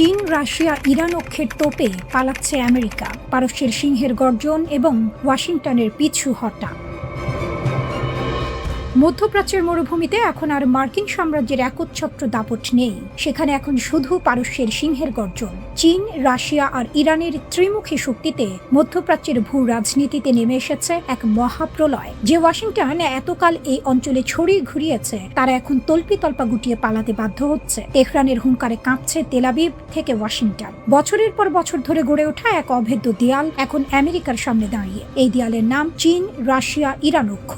চীন, Russia, Iran অক্ষের তোপে পালাচ্ছে আমেরিকা, পারস্যের সিংহের গর্জন এবং ওয়াশিংটনের পিছু হটা। মধ্যপ্রাচ্যের মরুভূমিতে এখন আর মার্কিন সাম্রাজ্যের একচ্ছত্র দাপট নেই। সেখানে এখন শুধু পারস্যের সিংহের গর্জন। চীন, রাশিয়া আর ইরানের ত্রিমুখী শক্তিতে মধ্যপ্রাচ্যের ভূ রাজনীতিতে নেমে এসেছে এক মহাপ্রলয়। যে ওয়াশিংটন এতকাল এই অঞ্চলে ছড়িয়ে ঘুরিয়েছে, তারা এখন তল্পিতল্পা গুটিয়ে পালাতে বাধ্য হচ্ছে। তেহরানের হুঙ্কারে কাঁপছে তেল আবিব থেকে ওয়াশিংটন। বছরের পর বছর ধরে গড়ে ওঠা এক অভেদ্য দেয়াল এখন আমেরিকার সামনে দাঁড়িয়ে। এই দেয়ালের নাম চীন, রাশিয়া, ইরান অক্ষ।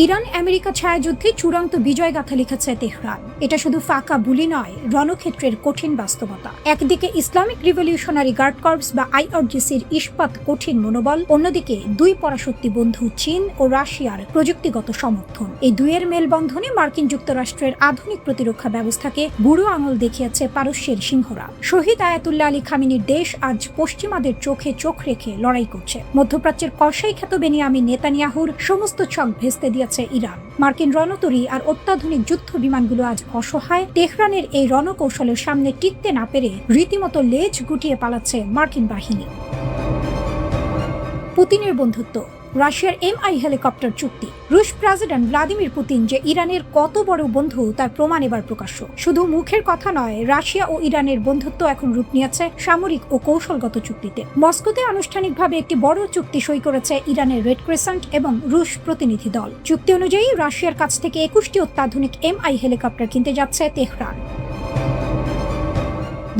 ইরান আমেরিকা ছায়াযুদ্ধে চূড়ান্ত বিজয়গাথা লিখেছে তেহরান। এটা শুধু ফাঁকা বুলি নয়, রণক্ষেত্রের কঠিন বাস্তবতা। একদিকে ইসলামিক রিভলিউশনারি গার্ড কর্পস বা IRGCর ইস্পাত কঠিন মনোবল, অন্যদিকে দুই পরাশক্তি বন্ধু চীন ও রাশিয়ার প্রযুক্তিগত সমর্থন। এই দুইয়ের মেলবন্ধনে মার্কিন যুক্তরাষ্ট্রের আধুনিক প্রতিরক্ষা ব্যবস্থাকে বুড়ো আঙুল দেখিয়েছে পারস্যের সিংহরা। শহীদ আয়াতুল্লাহ আলী খামেনির দেশ আজ পশ্চিমাদের চোখে চোখ রেখে লড়াই করছে। মধ্যপ্রাচ্যের কসাই খ্যাত বেনিয়ামিন নেতানিয়াহুর সমস্ত ছক ভেস্তে দিয়েছে ইরান। মার্কিন রণতরী আর অত্যাধুনিক যুদ্ধ বিমানগুলো আজ অসহায়। তেহরানের এই রণকৌশলের সামনে টিকতে না পেরে রীতিমতো লেজ গুটিয়ে পালাচ্ছে মার্কিন বাহিনী। পুতিনের বন্ধুত্ব, রাশিয়ার MI হেলিকপ্টার চুক্তি। রুশ প্রেসিডেন্ট ভ্লাদিমির পুতিন যে ইরানের কত বড় বন্ধু তার প্রমাণ এবার প্রকাশ্য। শুধু মুখের কথা নয়, রাশিয়া ও ইরানের বন্ধুত্ব এখন রূপ নিয়েছে সামরিক ও কৌশলগত চুক্তিতে। মস্কোতে আনুষ্ঠানিকভাবে একটি বড় চুক্তি সই করেছে ইরানের রেড ক্রিসেন্ট এবং রুশ প্রতিনিধি দল। চুক্তি অনুযায়ী রাশিয়ার কাছ থেকে 21টি অত্যাধুনিক MI হেলিকপ্টার কিনতে যাচ্ছে তেহরান।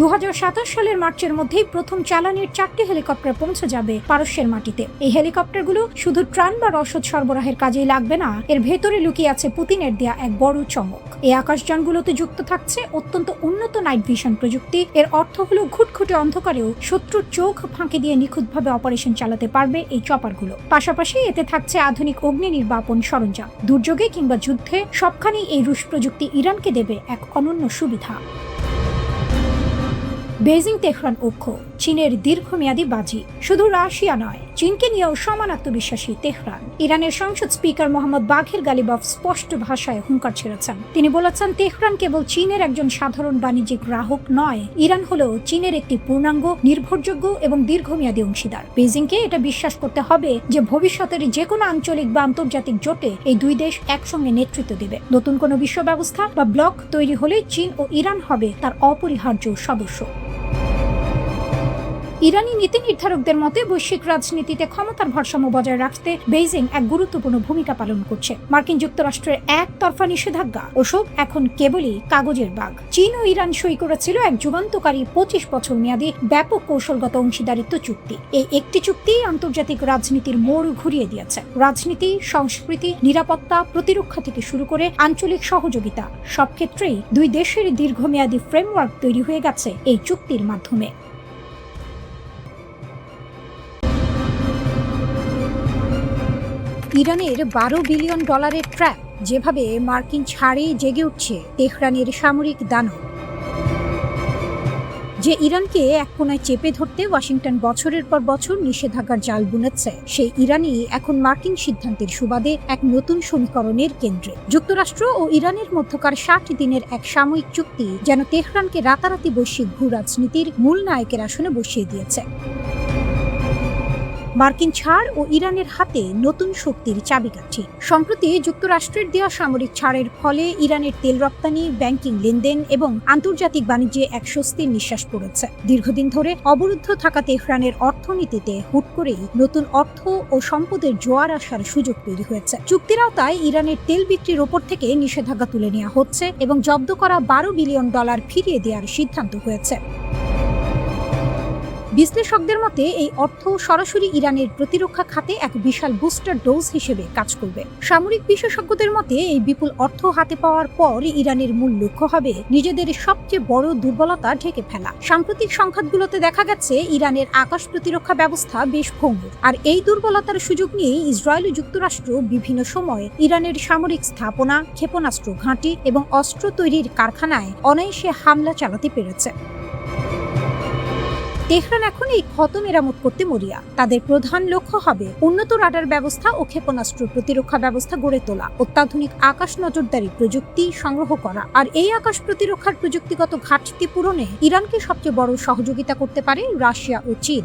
2027 সালের মার্চের মধ্যেই প্রথম চালানের 4টি হেলিকপ্টার পৌঁছে যাবে পারস্যের মাটিতে। এই হেলিকপ্টারগুলো শুধু ত্রাণ বা রসদ সরবরাহের কাজেই লাগবে না, এর ভেতরে লুকিয়ে আছে পুতিনের দেয়া এক বড় চমক। এই আকাশযানগুলোতে যুক্ত থাকছে অত্যন্ত উন্নত নাইট ভিশন প্রযুক্তি। এর অর্থ হলো ঘুটঘুটে অন্ধকারেও শত্রুর চোখ ফাঁকি দিয়ে নিখুঁতভাবে অপারেশন চালাতে পারবে এই চপারগুলো। পাশাপাশি এতে থাকছে আধুনিক অগ্নি নির্বাপন সরঞ্জাম। দুর্যোগে কিংবা যুদ্ধে সবখানেই এই রুশ প্রযুক্তি ইরানকে দেবে এক অনন্য সুবিধা। বেজিং তেহরান অক্ষ, চীনের দীর্ঘমেয়াদী বাজি। শুধু রাশিয়া নয়, চীনকে নিয়েও সমান আত্মবিশ্বাসী তেহরান। ইরানের সংসদ স্পিকার মোহাম্মদ বাঘের গালিবাফ স্পষ্ট ভাষায় হুঙ্কার ছেড়েছেন। তিনি বলেছেন, তেহরান কেবল চীনের একজন সাধারণ বাণিজ্যিক গ্রাহক নয়, ইরান হলো চীনের একটি পূর্ণাঙ্গ, নির্ভরযোগ্য এবং দীর্ঘমেয়াদী অংশীদার। বেজিংকে এটা বিশ্বাস করতে হবে যে ভবিষ্যতের যে কোনো আঞ্চলিক বা আন্তর্জাতিক জোটে এই দুই দেশ একসঙ্গে নেতৃত্ব দেবে। নতুন কোনো বিশ্ব ব্যবস্থা বা ব্লক তৈরি হলে চীন ও ইরান হবে তার অপরিহার্য সদস্য। ইরানি নীতি নির্ধারকদের মতে বৈশ্বিক রাজনীতিতে ক্ষমতার ভারসাম্য বজায় রাখতে বেইজিং এক গুরুত্বপূর্ণ ভূমিকা পালন করছে। মার্কিন যুক্তরাষ্ট্রের একতরফা নিষেধাজ্ঞা ওসব এখন কেবলই কাগজের বাগ। চীন ও ইরান সই করেছিল এক যুগান্তকারী 25 বছর মেয়াদী ব্যাপক কৌশলগত অংশীদারিত্ব চুক্তি। এই একটি চুক্তি আন্তর্জাতিক রাজনীতির মোড় ঘুরিয়ে দিয়েছে। রাজনীতি, সংস্কৃতি, নিরাপত্তা, প্রতিরক্ষা থেকে শুরু করে আঞ্চলিক সহযোগিতা, সব ক্ষেত্রেই দুই দেশের দীর্ঘমেয়াদী ফ্রেমওয়ার্ক তৈরি হয়ে গেছে এই চুক্তির মাধ্যমে। ইরানের $12 বিলিয়ন ট্র্যাপ, যেভাবে মার্কিন ছাড়েই জেগে উঠছে তেহরানের সামরিক দানব। যে ইরানকে এক কোনায় চেপে ধরতে ওয়াশিংটন বছরের পর বছর নিষেধাজ্ঞার জাল বুনেছে, সেই ইরানই এখন মার্কিন সিদ্ধান্তের সুবাদে এক নতুন সমীকরণের কেন্দ্রে। যুক্তরাষ্ট্র ও ইরানের মধ্যকার 60 দিনের এক সাময়িক চুক্তি যেন তেহরানকে রাতারাতি বৈশ্বিক ভূ রাজনীতির মূল নায়কের আসনে বসিয়ে দিয়েছে। মার্কিন ছাড় ও ইরানের হাতে নতুন শক্তির চাবিকাঠি। সম্প্রতি যুক্তরাষ্ট্রের দেওয়া সামরিক ছাড়ের ফলে ইরানের তেল রপ্তানি, ব্যাংকিং লেনদেন এবং আন্তর্জাতিক বাণিজ্যে এক স্বস্তির নিঃশ্বাস পড়েছে। দীর্ঘদিন ধরে অবরুদ্ধ থাকা তেহরানের অর্থনীতিতে হুট করেই নতুন অর্থ ও সম্পদের জোয়ার আসার সুযোগ তৈরি হয়েছে। চুক্তির আওতায় ইরানের তেল বিক্রির ওপর থেকে নিষেধাজ্ঞা তুলে নেওয়া হচ্ছে এবং জব্দ করা $12 বিলিয়ন ফিরিয়ে দেওয়ার সিদ্ধান্ত হয়েছে। বিশ্লেষকদের মতে এই অর্থ সরাসরি ইরানের প্রতিরক্ষা খাতে এক বিশাল বুস্টার ডোজ হিসেবে কাজ করবে। সামরিক বিশেষজ্ঞদের মতে এই বিপুল অর্থ হাতে পাওয়ার পর ইরানের মূল লক্ষ্য হবে নিজেদের সবচেয়ে বড় দুর্বলতা ঢেকে ফেলা। সাম্প্রতিক সংঘাতগুলোতে দেখা গেছে ইরানের আকাশ প্রতিরক্ষা ব্যবস্থা বেশ ভঙ্গুর, আর এই দুর্বলতার সুযোগ নিয়ে ইসরায়েল ও যুক্তরাষ্ট্র বিভিন্ন সময় ইরানের সামরিক স্থাপনা, ক্ষেপণাস্ত্র ঘাঁটি এবং অস্ত্র তৈরির কারখানায় অনায়াসে হামলা চালাতে পেরেছে। তেহরান এখন এই ক্ষত মেরামত করতে মরিয়া। তাদের প্রধান লক্ষ্য হবে উন্নত রাডার ব্যবস্থা ও ক্ষেপণাস্ত্র প্রতিরক্ষা ব্যবস্থা গড়ে তোলা, অত্যাধুনিক আকাশ নজরদারি প্রযুক্তি সংগ্রহ করা, আর এই আকাশ প্রতিরক্ষার প্রযুক্তিগত ঘাটতি পূরণে ইরানকে সবচেয়ে বড় সহযোগিতা করতে পারে রাশিয়া ও চীন।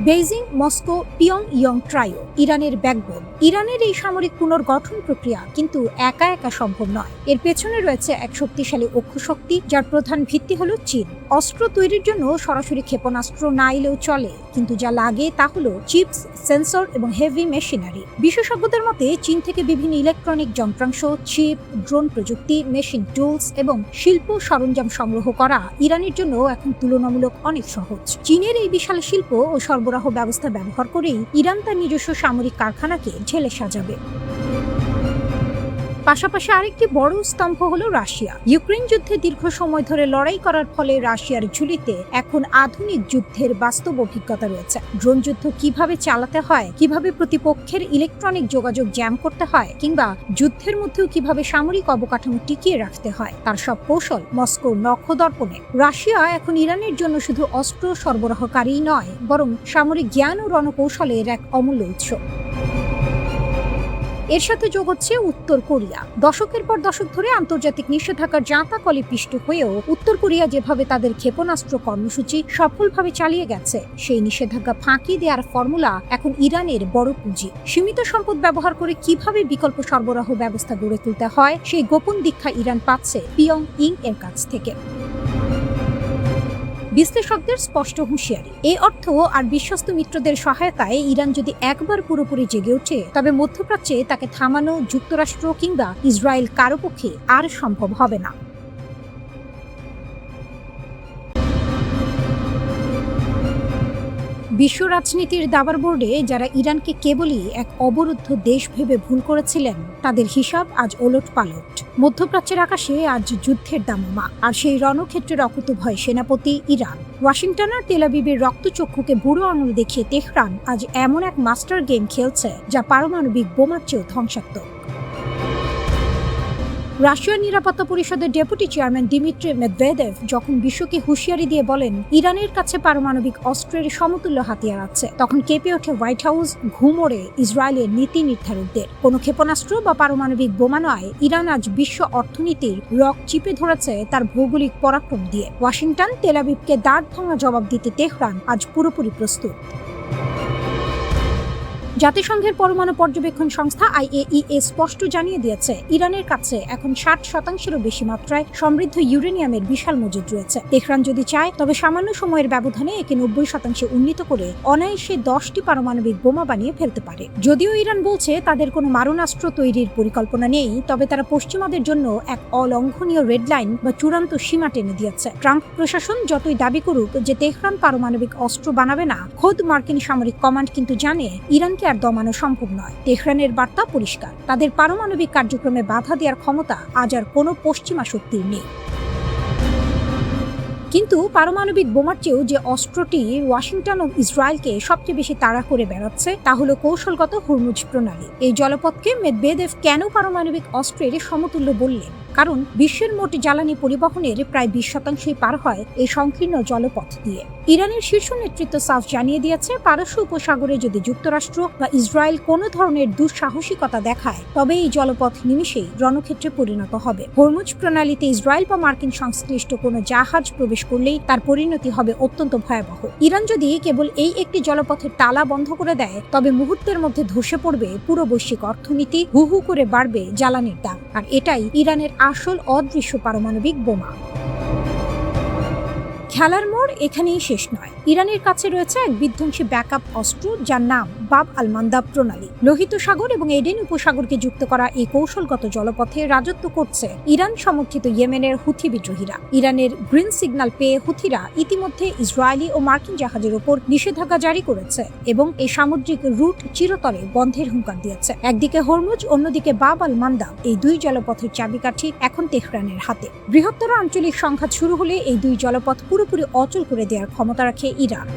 বেইজিং, মস্কো, পিয়ংইয়ং ট্রাইও ইরানের ব্যাকবোন। ইরানের এই সামরিক পুনর্গঠন প্রক্রিয়া কিন্তু একা একা সম্ভব নয়। এর পেছনে রয়েছে এক শক্তিশালী অক্ষশক্তি, যার প্রধান ভিত্তি হলো চীন। অস্ত্র তৈরির জন্য সরাসরি ক্ষেপণাস্ত্র না এলেও চলে, কিন্তু যা লাগে তা হলো চিপস, সেন্সর এবং হেভি মেশিনারি। বিশেষজ্ঞদের মতে চীন থেকে বিভিন্ন ইলেকট্রনিক যন্ত্রাংশ, চিপ, ড্রোন প্রযুক্তি, মেশিন টুলস এবং শিল্প সরঞ্জাম সংগ্রহ করা ইরানের জন্য এখন তুলনামূলক অনেক সহজ। চীনের এই বিশাল শিল্প ও সরবরাহ ব্যবস্থা ব্যবহার করেই ইরান তার নিজস্ব সামরিক কারখানাকে ঢেলে সাজাবে। পাশাপাশি আরেকটি বড় স্তম্ভ হলো রাশিয়া। ইউক্রেন যুদ্ধে দীর্ঘ সময় ধরে লড়াই করার ফলে রাশিয়ার ঝুলিতে এখন আধুনিক যুদ্ধের বাস্তব অভিজ্ঞতা রয়েছে। ড্রোন যুদ্ধ কিভাবে চালাতে হয়, কিভাবে প্রতিপক্ষের ইলেকট্রনিক যোগাযোগ জ্যাম করতে হয়, কিংবা যুদ্ধের মধ্যেও কিভাবে সামরিক অবকাঠামো টিকিয়ে রাখতে হয়, তার সব কৌশল মস্কোর নখদর্পণে। রাশিয়া এখন ইরানের জন্য শুধু অস্ত্র সরবরাহকারী নয়, বরং সামরিক জ্ঞান ও রণকৌশলের এক অমূল্য উৎস। এর সাথে যোগ হচ্ছে উত্তর কোরিয়া। দশকের পর দশক ধরে আন্তর্জাতিক নিষেধাজ্ঞার জাঁতাকলে পিষ্ট হয়েও উত্তর কোরিয়া যেভাবে তাদের ক্ষেপণাস্ত্র কর্মসূচি সফলভাবে চালিয়ে গেছে, সেই নিষেধাজ্ঞা ফাঁকি দেওয়ার ফর্মুলা এখন ইরানের বড় পুঁজি। সীমিত সম্পদ ব্যবহার করে কিভাবে বিকল্প সরবরাহ ব্যবস্থা গড়ে তুলতে হয়, সেই গোপন দীক্ষা ইরান পাচ্ছে পিয়ংইয়ং এর কাছ থেকে। বিশ্লেষকদের স্পষ্ট হুঁশিয়ারি, এই অর্থ আর বিশ্বস্ত মিত্রদের সহায়তায় ইরান যদি একবার পুরোপুরি জেগে ওঠে, তবে মধ্যপ্রাচ্যে তাকে থামানো যুক্তরাষ্ট্র কিংবা ইসরায়েল কারো পক্ষে আর সম্ভব হবে না। বিশ্ব রাজনীতির দাবার বোর্ডে যারা ইরানকে কেবলই এক অবরুদ্ধ দেশ ভেবে ভুল করেছিলেন, তাদের হিসাব আজ ওলটপালট। মধ্যপ্রাচ্যের আকাশে আজ যুদ্ধের দামামা, আর সেই রণক্ষেত্রের অকুতভয় সেনাপতি ইরান। ওয়াশিংটন আর তেল আবিবের রক্তচক্ষুকে বুড়ো আঙুল দেখিয়ে তেহরান আজ এমন এক মাস্টার গেম খেলছে যা পারমাণবিক বোমার চেয়েও ধ্বংসাত্মক। রাশিয়ার নিরাপত্তা পরিষদের ডেপুটি চেয়ারম্যান দিমিত্রি মেদভেদেভ যখন বিশ্বকে হুঁশিয়ারি দিয়ে বলেন ইরানের কাছে পারমাণবিক অস্ত্রের সমতুল্য হাতিয়ার আছে, তখন কেঁপে ওঠে হোয়াইট হাউস, ঘুমোড়ে ইসরায়েলের নীতি নির্ধারকদের। কোনো ক্ষেপণাস্ত্র বা পারমাণবিক বোমা নয়, ইরান আজ বিশ্ব অর্থনীতির রক চিপে ধরেছে তার ভৌগোলিক পরাক্রম দিয়ে। ওয়াশিংটন, তেল আবিবকে দাঁত ভাঙা জবাব দিতে তেহরান আজ পুরোপুরি প্রস্তুত। জাতিসংঘের পরমাণু পর্যবেক্ষণ সংস্থা IAEA স্পষ্ট জানিয়ে দিয়েছে, ইরানের কাছে এখন 60%-এরও বেশি মাত্রায় সমৃদ্ধ ইউরেনিয়ামের বিশাল মজুদ রয়েছে। তেহরান যদি চায়, তবে সামান্য সময়ের ব্যবধানে একে 90% উন্নীত করে অনায়াসে 10টি পারমাণবিক বোমা বানিয়ে ফেলতে পারে। যদিও ইরান বলছে তাদের কোনো মারণাস্ত্র তৈরির পরিকল্পনা নেই, তবে তারা পশ্চিমাদের জন্য এক অলঙ্ঘনীয় রেড লাইন বা চূড়ান্ত সীমা টেনে দিয়েছে। ট্রাম্প প্রশাসন যতই দাবি করুক যে তেহরান পারমাণবিক অস্ত্র বানাবে না, খোদ মার্কিন সামরিক কমান্ড কিন্তু জানে ইরানকে আর দমানো সম্ভব নয়। তেহরানের বার্তা পরিষ্কার, তাদের পারমাণবিক কার্যক্রমে বাধা দেওয়ার ক্ষমতা আজ আর কোনো পশ্চিমা শক্তির নেই। কিন্তু পারমাণবিক বোমার চেয়েও যে অস্ত্রটি ওয়াশিংটন ও ইসরায়েলকে সবচেয়ে বেশি তাড়া করে বেড়াচ্ছে, তা হলো কৌশলগত হরমুজ প্রণালী। এই জলপথকে মেদভেদেভ কেন পারমাণবিক অস্ত্রের সমতুল্য বললেন? কারণ বিশ্বের মোট জ্বালানি পরিবহনের প্রায় 20% পার হয় এই সংকীর্ণ জলপথ দিয়ে। ইরানের শীর্ষ নেতৃত্ব সাফ জানিয়ে দিয়েছে, পারস্য উপসাগরে যদি যুক্তরাষ্ট্র বা ইসরায়েল কোনো ধরনের দুঃসাহসিকতা দেখায়, তবে এই জলপথ নিমিষেই রণক্ষেত্রে পরিণত হবে। হরমুজ প্রণালীতে ইসরায়েল বা মার্কিন সংশ্লিষ্ট কোনো জাহাজ প্রবেশ করলেই তার পরিণতি হবে অত্যন্ত ভয়াবহ। ইরান যদি কেবল এই একটি জলপথের তালা বন্ধ করে দেয়, তবে মুহূর্তের মধ্যে ধসে পড়বে পুরো বৈশ্বিক অর্থনীতি, হু হু করে বাড়বে জ্বালানির দাম। আর এটাই ইরানের আসল অদৃশ্য পারমাণবিক বোমা। খেলার মোড় এখানেই শেষ নয়। ইরানের কাছে রয়েছে এক বিধ্বংসী ব্যাকআপ অস্ত্র, যার নাম বাব আল মান্দাব প্রণালী। লোহিত সাগর এবং এডেন উপসাগরকে যুক্ত করা এই কৌশলগত জলপথে রাজত্ব করছে ইরান সমর্থিত ইয়েমেনের হুথি বিদ্রোহীরা। ইরানের গ্রিন সিগন্যাল পেয়ে হুথিরা ইতিমধ্যে ইসরায়েলি ও মার্কিন জাহাজের ওপর নিষেধাজ্ঞা জারি করেছে এবং এই সামুদ্রিক রুট চিরতরে বন্ধের হুঙ্কার দিয়েছে। একদিকে হরমুজ, অন্যদিকে বাব আল মান্দাব, এই দুই জলপথের চাবিকাঠি এখন তেহরানের হাতে। বৃহত্তর আঞ্চলিক সংঘাত শুরু হলে এই দুই জলপথ পুরোপুরি অচল করে দেওয়ার ক্ষমতা রাখে ইরান।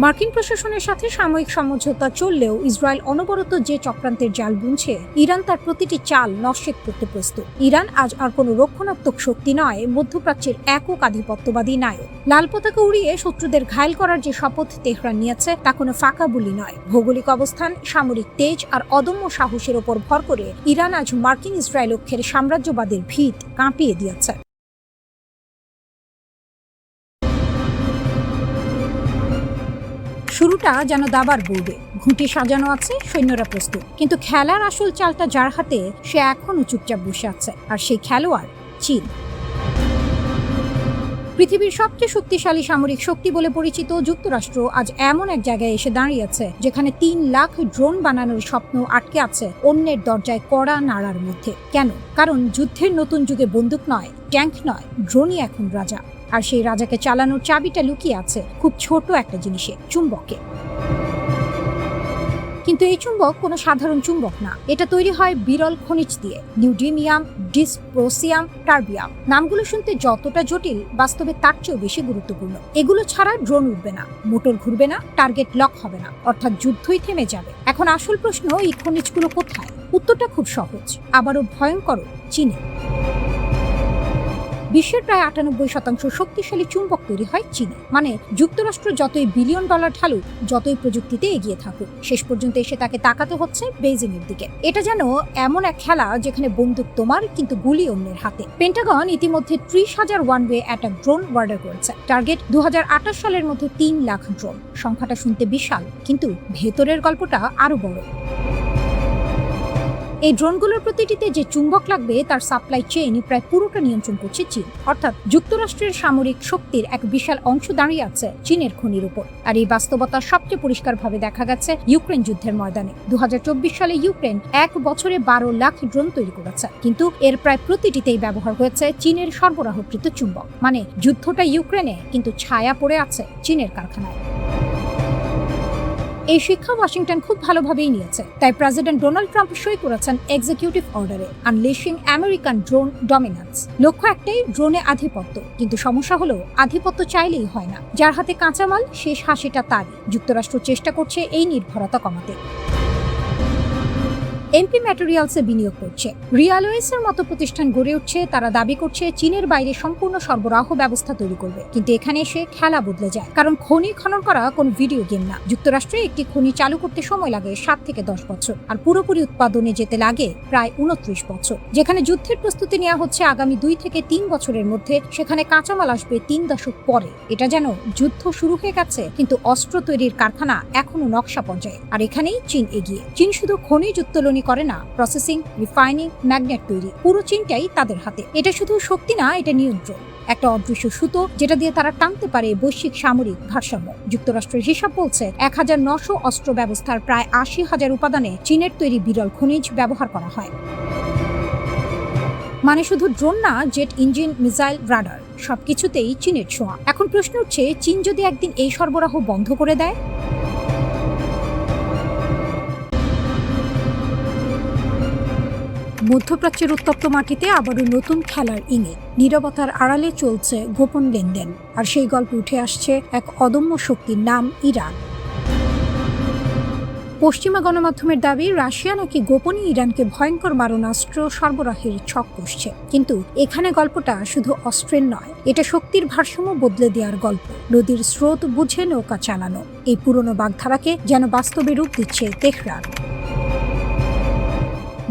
মার্কিন প্রশাসনের সাথে সাময়িক সমঝোতা চললেও ইসরায়েল অনবরত যে চক্রান্তের জাল বুনছে, ইরান তার প্রতিটি চাল নস্যাৎ করতে প্রস্তুত। ইরান আজ আর কোনো রক্ষণাত্মক শক্তি নয়, মধ্যপ্রাচ্যের একক আধিপত্যবাদী নায়ক। লাল পতাকা উড়িয়ে শত্রুদের ঘায়েল করার যে শপথ তেহরান নিয়েছে তা কোনো ফাঁকা বুলি নয়। ভৌগোলিক অবস্থান, সামরিক তেজ আর অদম্য সাহসের ওপর ভর করে ইরান আজ মার্কিন ইসরায়েল অক্ষের সাম্রাজ্যবাদের ভিত কাঁপিয়ে দিয়েছে। শুরুটা যেন দাবার বোর্ডে, ঘুঁটি সাজানো আছে, সৈন্যরা প্রস্তুত, কিন্তু খেলার আসল চালটা যার হাতে সে এখনো চুপচাপ বসে আছে, আর সেই খেলোয়াড় চীন। পৃথিবীর সবচেয়ে শক্তিশালী সামরিক শক্তি বলে পরিচিত যুক্তরাষ্ট্র আজ এমন এক জায়গায় এসে দাঁড়িয়েছে যেখানে 3 লাখ ড্রোন বানানোর স্বপ্ন আটকে আছে অন্যের দরজায় কড়া নাড়ার মধ্যে। কেন? কারণ যুদ্ধের নতুন যুগে বন্দুক নয়, ট্যাঙ্ক নয়, ড্রোনই এখন রাজা। আর সেই রাজাকে চালানোর চাবিটা লুকিয়ে আছে খুব ছোট একটা জিনিসে, চুম্বকে। কিন্তু এই চুম্বক কোনো সাধারণ চুম্বক না, এটা তৈরি হয় বিরল খনিজ দিয়ে, নিউডিমিয়াম, ডিসপ্রোসিয়াম, টার্বিয়াম। নামগুলো শুনতে যতটা জটিল, বাস্তবে তার চেয়েও বেশি গুরুত্বপূর্ণ। এগুলো ছাড়া ড্রোন উঠবে না, মোটর ঘুরবে না, টার্গেট লক হবে না, অর্থাৎ যুদ্ধই থেমে যাবে। এখন আসল প্রশ্ন, এই খনিজগুলো কোথায়? উত্তরটা খুব সহজ, আবারও ভয়ঙ্কর, চীনে। বিশ্বের প্রায় 98% শক্তিশালী চুম্বক তৈরি হয় চীনে। মানে যুক্তরাষ্ট্র যতই বিলিয়ন ডলার ঢালুক, যতই প্রযুক্তিতে এগিয়ে থাকুক, শেষ পর্যন্ত এসে তাকে তাকাতে হচ্ছে বেইজিং এর দিকে। এটা যেন এমন এক খেলা যেখানে বন্দুক তোমার কিন্তু গুলি অন্যের হাতে। পেন্টাগন ইতিমধ্যে 30,000 one way attack drone order করেছে। টার্গেট 2028 সালের মধ্যে 3 লাখ ড্রোন। সংখ্যাটা শুনতে বিশাল, কিন্তু ভেতরের গল্পটা আরো বড়। এই ড্রোনগুলোর প্রতিটিতে যে চুম্বক লাগবে তার সাপ্লাই চেইন প্রায় পুরোটা নিয়ন্ত্রণ করছে চীন। অর্থাৎ যুক্তরাষ্ট্রের সামরিক শক্তির এক বিশাল অংশ দাঁড়িয়ে আছে চীনের খনির উপর। আর এই বাস্তবতা সবচেয়ে পরিষ্কারভাবে দেখা গেছে ইউক্রেন যুদ্ধের ময়দানে। 2024 সালে ইউক্রেন 1 বছরে 12 লাখ ড্রোন তৈরি করেছে, কিন্তু এর প্রায় প্রতিটিতেই ব্যবহার হয়েছে চীনের সরবরাহকৃত চুম্বক। মানে যুদ্ধটা ইউক্রেনে, কিন্তু ছায়া পড়ে আছে চীনের কারখানায়। এই শিক্ষা ওয়াশিংটন খুব ভালোভাবেই নিয়েছে। তাই প্রেসিডেন্ট ডোনাল্ড ট্রাম্প সই করেছেন এক্সিকিউটিভ অর্ডারে, আনলিশিং আমেরিকান ড্রোন ডমিনেন্স। লক্ষ্য একটাই, ড্রোনে আধিপত্য। কিন্তু সমস্যা হলো, আধিপত্য চাইলেই হয় না। যার হাতে কাঁচামাল, শেষ হাসিটা তারই। যুক্তরাষ্ট্র চেষ্টা করছে এই নির্ভরতা কমাতে। এমপি ম্যাটেরিয়ালসে বিনিয়োগ করছে, রিয়ালওয়েসের মতো প্রতিষ্ঠান গড়ে উঠছে। তারা দাবি করছে চীনের বাইরে সম্পূর্ণ সরবরাহ ব্যবস্থা তৈরি করবে। কিন্তু এখানে এসে খেলা বদলে যায়, কারণ খনি খনন করা কোনো ভিডিও গেম না। যুক্তরাষ্ট্রে একটি খনি চালু করতে সময় লাগে 7 থেকে 10 বছর, আর পুরোপুরি উৎপাদনে যেতে লাগে প্রায় 29 বছর। যেখানে যুদ্ধের প্রস্তুতি নেওয়া হচ্ছে আগামী 2 থেকে 3 বছরের মধ্যে, সেখানে কাঁচামাল আসবে 3 দশক পরে। এটা যেন যুদ্ধ শুরু হয়ে গেছে, কিন্তু অস্ত্র তৈরির কারখানা এখনো নকশা পর্যায়ে। আর এখানেই চীন এগিয়ে। চীন শুধু খনিজ উত্তোলন করে না, প্রসেসিং, রিফাইনিং, ম্যাগনেট তৈরি, পুরো চিন্তাই তাদের হাতে। এটা শুধু শক্তি না, এটা নিয়ন্ত্রণ, একটা অদৃশ্য সুতো যেটা দিয়ে তারা টানতে পারে বৈশ্বিক সামরিক ভারসাম্য। যুক্তরাষ্ট্রের হিসাব বলছে 1900 অস্ত্র ব্যবস্থার প্রায় 80,000 উপাদানে চীনের তৈরি বিরল খনিজ ব্যবহার করা হয়। মানে শুধু ড্রোন না, জেট ইঞ্জিন, মিসাইল, রাডার, সবকিছুতেই চীনের ছোঁয়া। এখন প্রশ্ন উঠছে, চীন যদি একদিন এই সরবরাহ বন্ধ করে দেয়? মধ্যপ্রাচ্যের উত্তপ্ত মাটিতে আবারও নতুন খেলার ইঙ্গিত। নীরবতার আড়ালে চলছে গোপন লেনদেন, আর সেই গল্পে উঠে আসছে এক অদম্য শক্তির নাম, ইরান। পশ্চিমা গণমাধ্যমের দাবি, রাশিয়া নাকি গোপনে ইরানকে ভয়ঙ্কর মারণাস্ত্র সরবরাহের ছক কষছে। কিন্তু এখানে গল্পটা শুধু অস্ত্রের নয়, এটা শক্তির ভারসাম্য বদলে দেওয়ার গল্প। নদীর স্রোত বুঝে নৌকা চালানো, এই পুরনো বাগধারাকে যেন বাস্তবে রূপ দিচ্ছে তেহরান।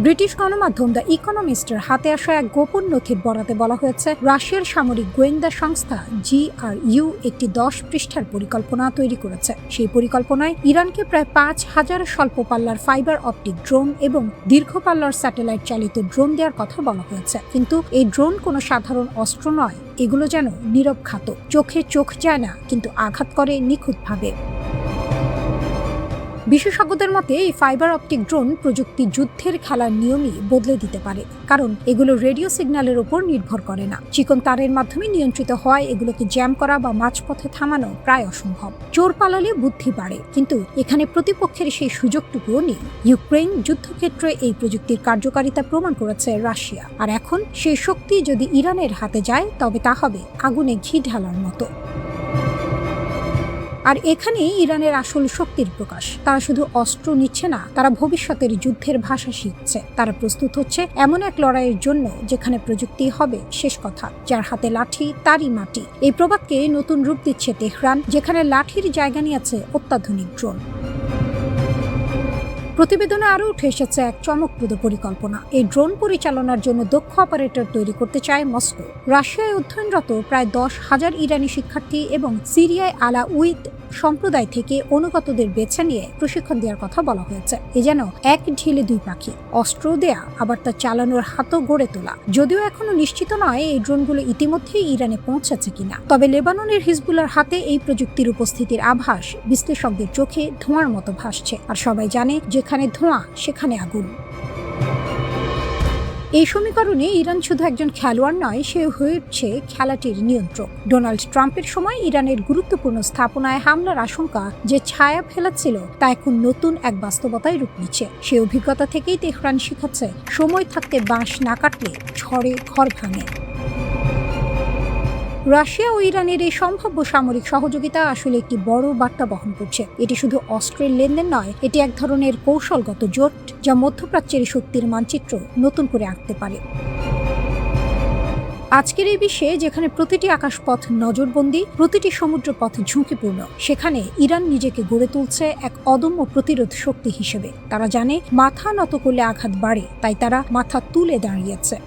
ব্রিটিশ গণমাধ্যম দ্য ইকোনমিস্টের হাতে আসা এক গোপন নথির বরাতে বলা হয়েছে, রাশিয়ার সামরিক গোয়েন্দা সংস্থা GRU একটি 10 পৃষ্ঠার পরিকল্পনা তৈরি করেছে। সেই পরিকল্পনায় ইরানকে প্রায় 5,000 স্বল্প পাল্লার ফাইবার অপটিক ড্রোন এবং দীর্ঘ পাল্লার স্যাটেলাইট চালিত ড্রোন দেওয়ার কথা বলা হয়েছে। কিন্তু এই ড্রোন কোনো সাধারণ অস্ত্র নয়, এগুলো যেন নীরব ঘাতক। চোখে চোখ যায় না, কিন্তু আঘাত করে নিখুঁতভাবে। বিশেষজ্ঞদের মতে এই ফাইবার অপটিক ড্রোন প্রযুক্তি যুদ্ধের খেলার নিয়মই বদলে দিতে পারে, কারণ এগুলো রেডিও সিগন্যালের উপর নির্ভর করে না। চিকন তারের মাধ্যমে নিয়ন্ত্রিত হয়। এগুলোকে জ্যাম করা বা মাঝপথে থামানো প্রায় অসম্ভব। চোর পালালে বুদ্ধি বাড়ে, কিন্তু এখানে প্রতিপক্ষের সেই সুযোগটুকুও নেই। ইউক্রেন যুদ্ধক্ষেত্রে এই প্রযুক্তির কার্যকারিতা প্রমাণ করেছে রাশিয়া, আর এখন সেই শক্তি যদি ইরানের হাতে যায়, তবে তা হবে আগুনে ঘি ঢালার মতো। আর এখানেই ইরানের আসল শক্তির প্রকাশ। তারা শুধু অস্ত্র নিচ্ছে না, তারা ভবিষ্যতের যুদ্ধের ভাষা শিখছে। তারা প্রস্তুত হচ্ছে এমন এক লড়াইয়ের জন্য যেখানে প্রযুক্তি হবে শেষ কথা, যার হাতে লাঠি তারই মাটি। এই প্রবাদকে নতুন রূপ দিচ্ছে তেহরান, যেখানে লাঠির জায়গা নিয়েছে অত্যাধুনিক ড্রোন। প্রতিবেদনে আরও উঠে এসেছে এক চমকপ্রদ পরিকল্পনা। এই ড্রোন পরিচালনার জন্য দক্ষ অপারেটর তৈরি করতে চায় মস্কো। রাশিয়ায় অধ্যয়নরত প্রায় 10,000 ইরানি শিক্ষার্থী এবং সিরিয়ায় আলাউইত সম্প্রদায় থেকে অনুগতদের বেছে নিয়ে প্রশিক্ষণ দেওয়ার কথা বলা হয়েছে। এ যেন এক ঢিলে দুই পাখি, অস্ত্র দেয়া আবার তা চালানোর হাতও গড়ে তোলা। যদিও এখনো নিশ্চিত নয় এই ড্রোনগুলো ইতিমধ্যেই ইরানে পৌঁছেছে কিনা, তবে লেবাননের হিজবুল্লাহর হাতে এই প্রযুক্তির উপস্থিতির আভাস বিশ্লেষকদের চোখে ধোঁয়ার মতো ভাসছে। আর সবাই জানে, যেখানে ধোঁয়া সেখানে আগুন। এই সমীকরণে ইরান শুধু একজন খেলোয়াড় নয়, সে হয়ে উঠছে খেলাটির নিয়ন্ত্রক। ডোনাল্ড ট্রাম্পের সময় ইরানের গুরুত্বপূর্ণ স্থাপনায় হামলার আশঙ্কা যে ছায়া ফেলাচ্ছিল, তা এখন নতুন এক বাস্তবতায় রূপ নিচ্ছে। সে অভিজ্ঞতা থেকেই তেহরান শিখাচ্ছে, সময় থাকতে বাঁশ না কাটলে ঝড়ে ঘর ভাঙে। রাশিয়া ও ইরানের এই সম্ভাব্য সামরিক সহযোগিতা আসলে একটি বড় বার্তা বহন করছে। এটি শুধু অস্ত্রের লেনদেন নয়, এটি এক ধরনের কৌশলগত জোট যা মধ্যপ্রাচ্যের শক্তির মানচিত্র নতুন করে আঁকতে পারে। আজকের এই বিশ্বে যেখানে প্রতিটি আকাশপথ নজরবন্দি, প্রতিটি সমুদ্রপথ ঝুঁকিপূর্ণ, সেখানে ইরান নিজেকে গড়ে তুলছে এক অদম্য প্রতিরোধ শক্তি হিসেবে। তারা জানে মাথা নত করলে আঘাত বাড়ে, তাই তারা মাথা তুলে দাঁড়িয়েছে।